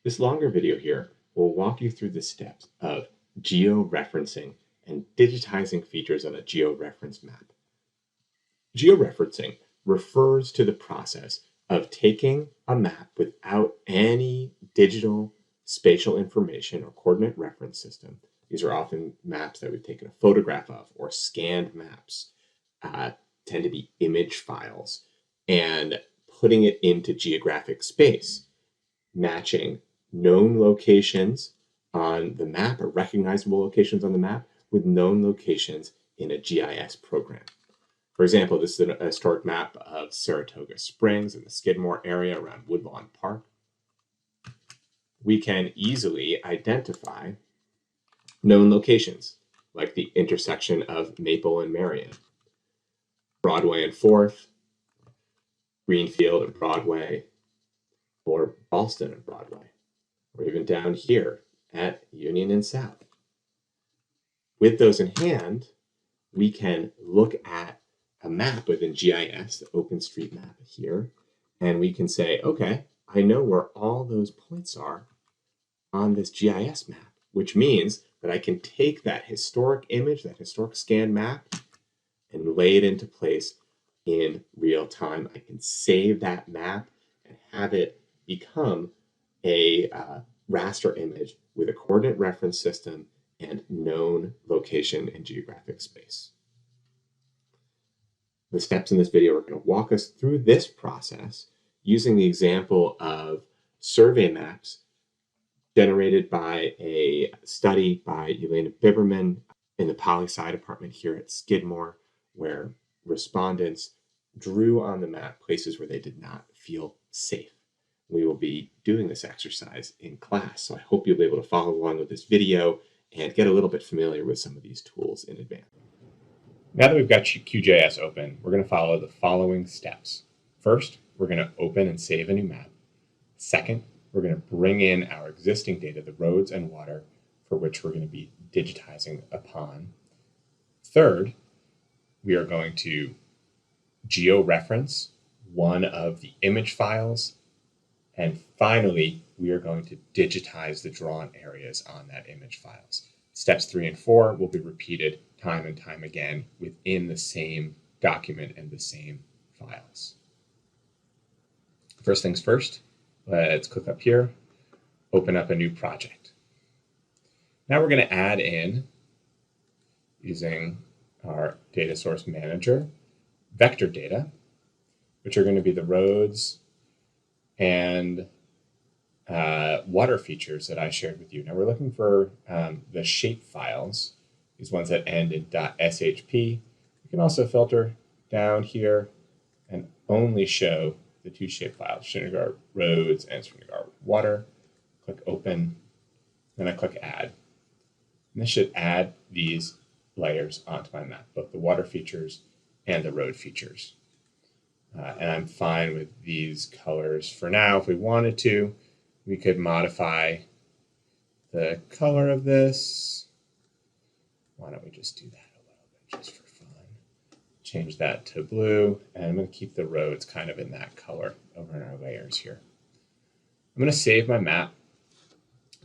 This longer video here will walk you through the steps of georeferencing and digitizing features on a georeferenced map. Georeferencing refers to the process of taking a map without any digital spatial information or coordinate reference system. These are often maps that we've taken a photograph of, or scanned maps, tend to be image files, and putting it into geographic space, matching known locations on the map or recognizable locations on the map with known locations in a GIS program. For example, this is a historic map of Saratoga Springs in the Skidmore area around Woodlawn Park. We can easily identify known locations like the intersection of Maple and Marion, Broadway and 4th, Greenfield and Broadway, or Ballston and Broadway, or even down here at Union and South. With those in hand, we can look at a map within GIS, the OpenStreetMap here, and we can say, okay, I know where all those points are on this GIS map, which means that I can take that historic image, that historic scan map, and lay it into place in real time. I can save that map and have it become a raster image with a coordinate reference system and known location in geographic space. The steps in this video are going to walk us through this process using the example of survey maps generated by a study by Elena Biberman in the Poli-Sci department here at Skidmore, where respondents drew on the map places where they did not feel safe. We will be doing this exercise in class, so I hope you'll be able to follow along with this video and get a little bit familiar with some of these tools in advance. Now that we've got QGIS open, we're going to follow the following steps. First, we're going to open and save a new map. Second, we're going to bring in our existing data, the roads and water, for which we're going to be digitizing upon. Third, we are going to georeference one of the image files. And finally, we are going to digitize the drawn areas on that image files. Steps 3 and 4 will be repeated time and time again within the same document and the same files. First things first, let's click up here, open up a new project. Now we're going to add in, using our data source manager, vector data, which are going to be the roads and water features that I shared with you. Now we're looking for the shape files, these ones that end in .shp. We can also filter down here and only show the two shape files, Srinagar roads and Srinagar water. Click open, then I click add. And this should add these layers onto my map, both the water features and the road features. And I'm fine with these colors for now. If we wanted to, we could modify the color of this. Why don't we just do that a little bit just for fun? Change that to blue, and I'm going to keep the roads kind of in that color over in our layers here. I'm going to save my map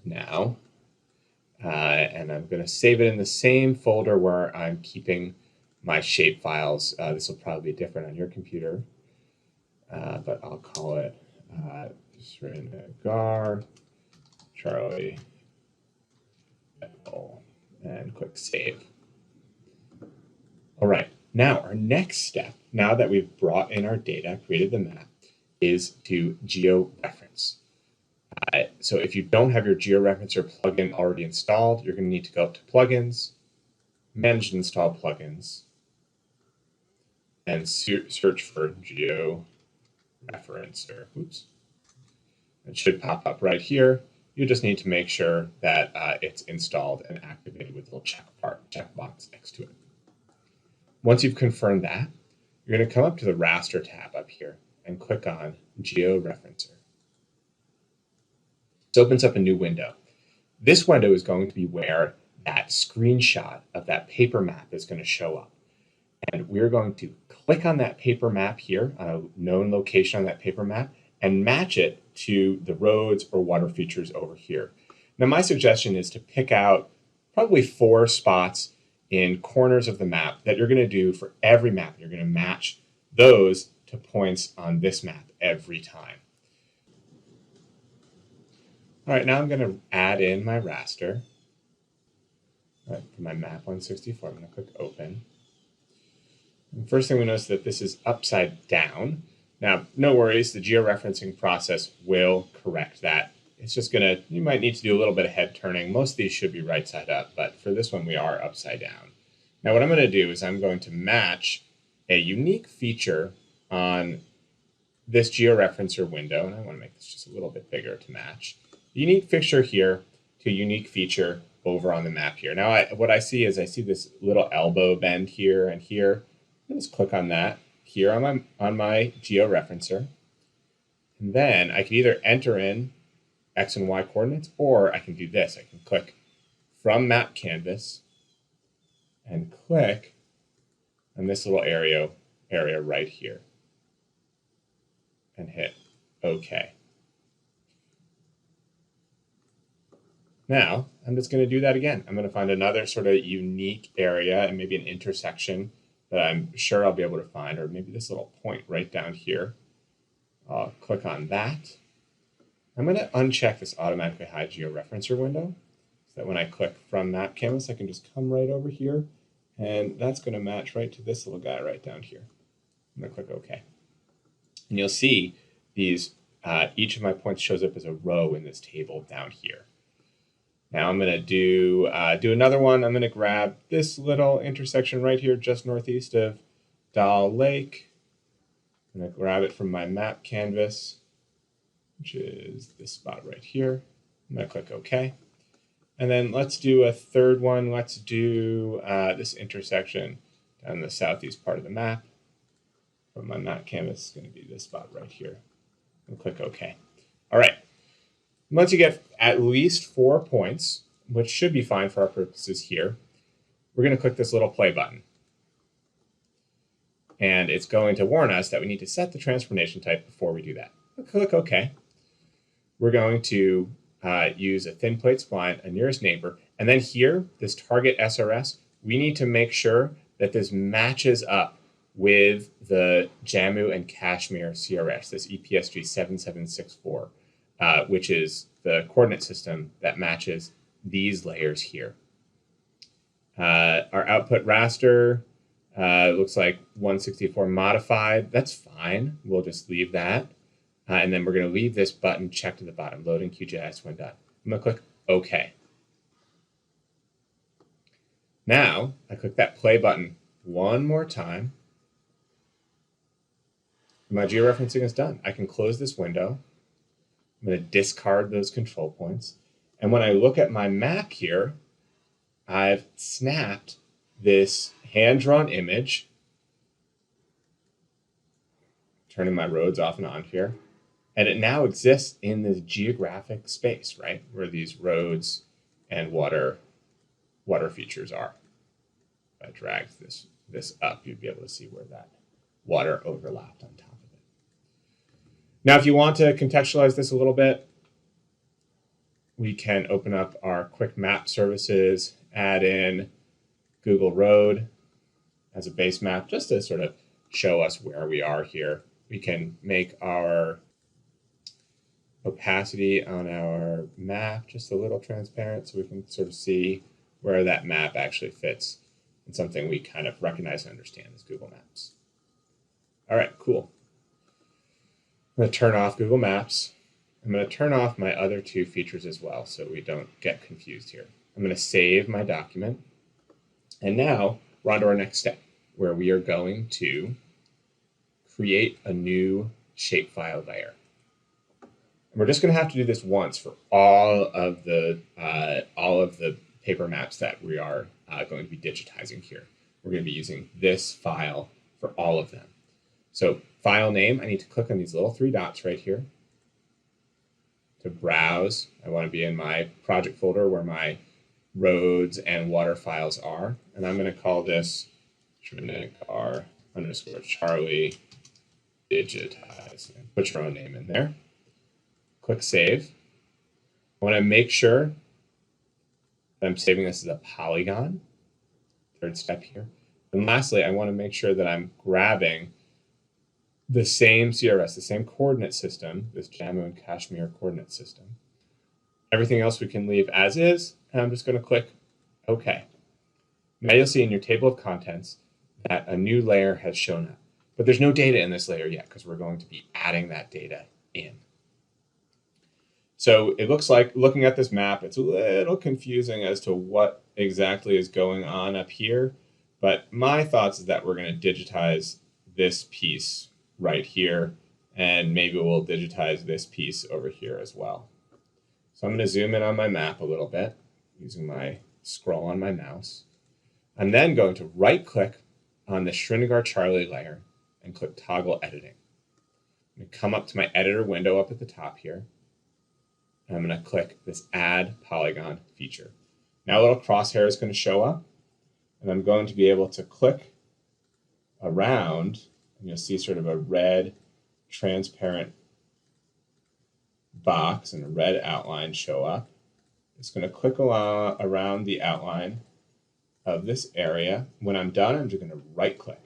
now, and I'm going to save it in the same folder where I'm keeping my shape files. This will probably be different on your computer, but I'll call it Srinagar, Charlie, Echo, and click save. All right, now our next step, now that we've brought in our data, created the map, is to georeference. So if you don't have your georeferencer plugin already installed, you're going to need to go up to plugins, manage and install plugins, and search for Georeferencer. Oops. It should pop up right here. You just need to make sure that it's installed and activated with a little checkbox next to it. Once you've confirmed that, you're going to come up to the raster tab up here and click on Georeferencer. This opens up a new window. This window is going to be where that screenshot of that paper map is going to show up. And we're going to click on that paper map here, on a known location on that paper map, and match it to the roads or water features over here. Now, my suggestion is to pick out probably 4 spots in corners of the map that you're going to do for every map. You're going to match those to points on this map every time. All right, now I'm going to add in my raster. All right, for my map 164, I'm going to click open. And first thing we notice is that this is upside down. Now, no worries, the georeferencing process will correct that. It's just you might need to do a little bit of head turning. Most of these should be right side up, but for this one, we are upside down. Now, what I'm going to do is I'm going to match a unique feature on this georeferencer window, and I want to make this just a little bit bigger to match. The unique fixture here to a unique feature over on the map here. Now, what I see is I see this little elbow bend here and here. Let's click on that here on my georeferencer. And then I can either enter in X and Y coordinates, or I can do this. I can click from map canvas and click on this little area right here and hit OK. Now, I'm just going to do that again. I'm going to find another sort of unique area and maybe an intersection that I'm sure I'll be able to find, or maybe this little point right down here. I'll click on that. I'm going to uncheck this automatically hide georeferencer window so that when I click from map canvas, I can just come right over here, and that's going to match right to this little guy right down here. I'm going to click OK. And you'll see these, each of my points shows up as a row in this table down here. Now I'm going to do another one. I'm going to grab this little intersection right here just northeast of Doll Lake. I'm going to grab it from my map canvas, which is this spot right here. I'm going to click OK. And then let's do a third one. Let's do this intersection down the southeast part of the map. From my map canvas, it's going to be this spot right here. And click OK. All right. Once you get at least 4 points, which should be fine for our purposes here, we're going to click this little play button. And it's going to warn us that we need to set the transformation type before we do that. We'll click OK. We're going to use a thin plate spline, a nearest neighbor, and then here, this target SRS, we need to make sure that this matches up with the Jammu and Kashmir CRS, this EPSG 7764, which is the coordinate system that matches these layers here. Our output raster looks like 164 modified. That's fine. We'll just leave that. And then we're going to leave this button checked at the bottom, loading QGIS when done. I'm going to click OK. Now, I click that play button one more time. My georeferencing is done. I can close this window. I'm going to discard those control points. And when I look at my map here, I've snapped this hand-drawn image, turning my roads off and on here. And it now exists in this geographic space, right, where these roads and water features are. If I dragged this up, you'd be able to see where that water overlapped on top of it. Now, if you want to contextualize this a little bit, we can open up our quick map services, add in Google Road as a base map, just to sort of show us where we are here. We can make our opacity on our map just a little transparent so we can sort of see where that map actually fits in something we kind of recognize and understand as Google Maps. All right, cool. I'm going to turn off Google Maps. I'm going to turn off my other 2 features as well so we don't get confused here. I'm going to save my document. And now we're on to our next step, where we are going to create a new shapefile layer. And we're just going to have to do this once for all of the paper maps that we are going to be digitizing here. We're going to be using this file for all of them. So file name, I need to click on these little 3 dots right here to browse. I want to be in my project folder where my roads and water files are. And I'm going to call this Trinidad R _Charlie digitize. Put your own name in there. Click save. I want to make sure that I'm saving this as a polygon. Third step here. And lastly, I want to make sure that I'm grabbing the same CRS, the same coordinate system, this Jammu and Kashmir coordinate system. Everything else we can leave as is, and I'm just going to click OK. Now you'll see in your table of contents that a new layer has shown up. But there's no data in this layer yet because we're going to be adding that data in. So it looks like, looking at this map, it's a little confusing as to what exactly is going on up here. But my thoughts is that we're going to digitize this piece right here, and maybe we'll digitize this piece over here as well. So I'm going to zoom in on my map a little bit using my scroll on my mouse. I'm then going to right-click on the Srinagar Charlie layer and click Toggle Editing. I'm going to come up to my editor window up at the top here. And I'm going to click this Add Polygon feature. Now a little crosshair is going to show up, and I'm going to be able to click around, and you'll see sort of a red transparent box and a red outline show up. It's going to click around the outline of this area. When I'm done, I'm just going to right-click.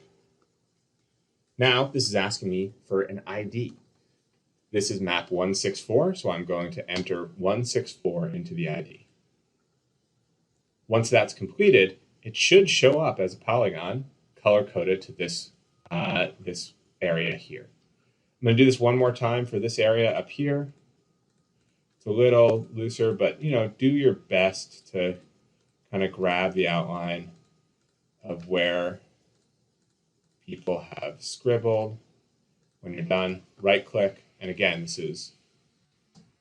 Now this is asking me for an ID. This is map 164, so I'm going to enter 164 into the ID. Once that's completed, it should show up as a polygon color-coded to this, this area here. I'm going to do this one more time for this area up here. It's a little looser, but do your best to kind of grab the outline of where people have scribbled. When you're done, right-click. And again, this is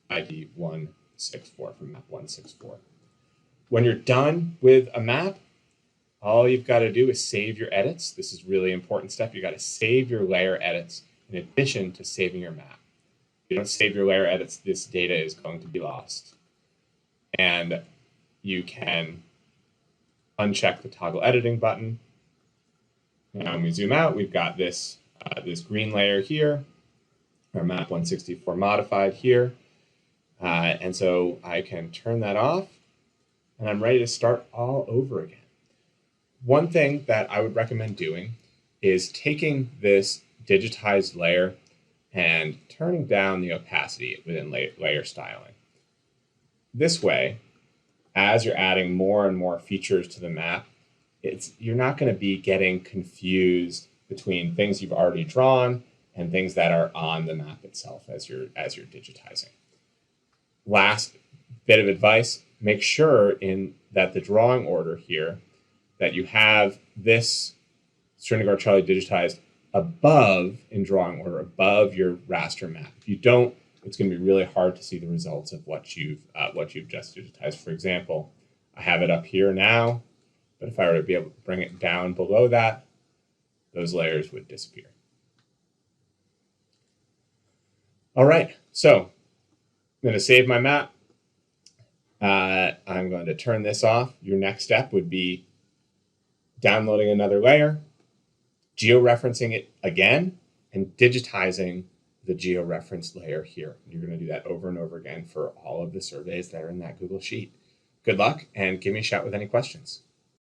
ID 164 from map 164. When you're done with a map, all you've got to do is save your edits. This is a really important step. You've got to save your layer edits in addition to saving your map. If you don't save your layer edits, this data is going to be lost. And you can uncheck the toggle editing button. Now when we zoom out, we've got this, this green layer here, our map 164 modified here. And so I can turn that off, and I'm ready to start all over again. One thing that I would recommend doing is taking this digitized layer and turning down the opacity within layer styling. This way, as you're adding more and more features to the map, you're not going to be getting confused between things you've already drawn and things that are on the map itself as you're digitizing. Last bit of advice, make sure that the drawing order here, that you have this Srinagar Charlie digitized above, in drawing order, above your raster map. If you don't, it's going to be really hard to see the results of what you've just digitized. For example, I have it up here now, but if I were to be able to bring it down below that, those layers would disappear. All right, so I'm going to save my map. I'm going to turn this off. Your next step would be downloading another layer, georeferencing it again, and digitizing the georeferenced layer here. You're going to do that over and over again for all of the surveys that are in that Google Sheet. Good luck, and give me a shout with any questions.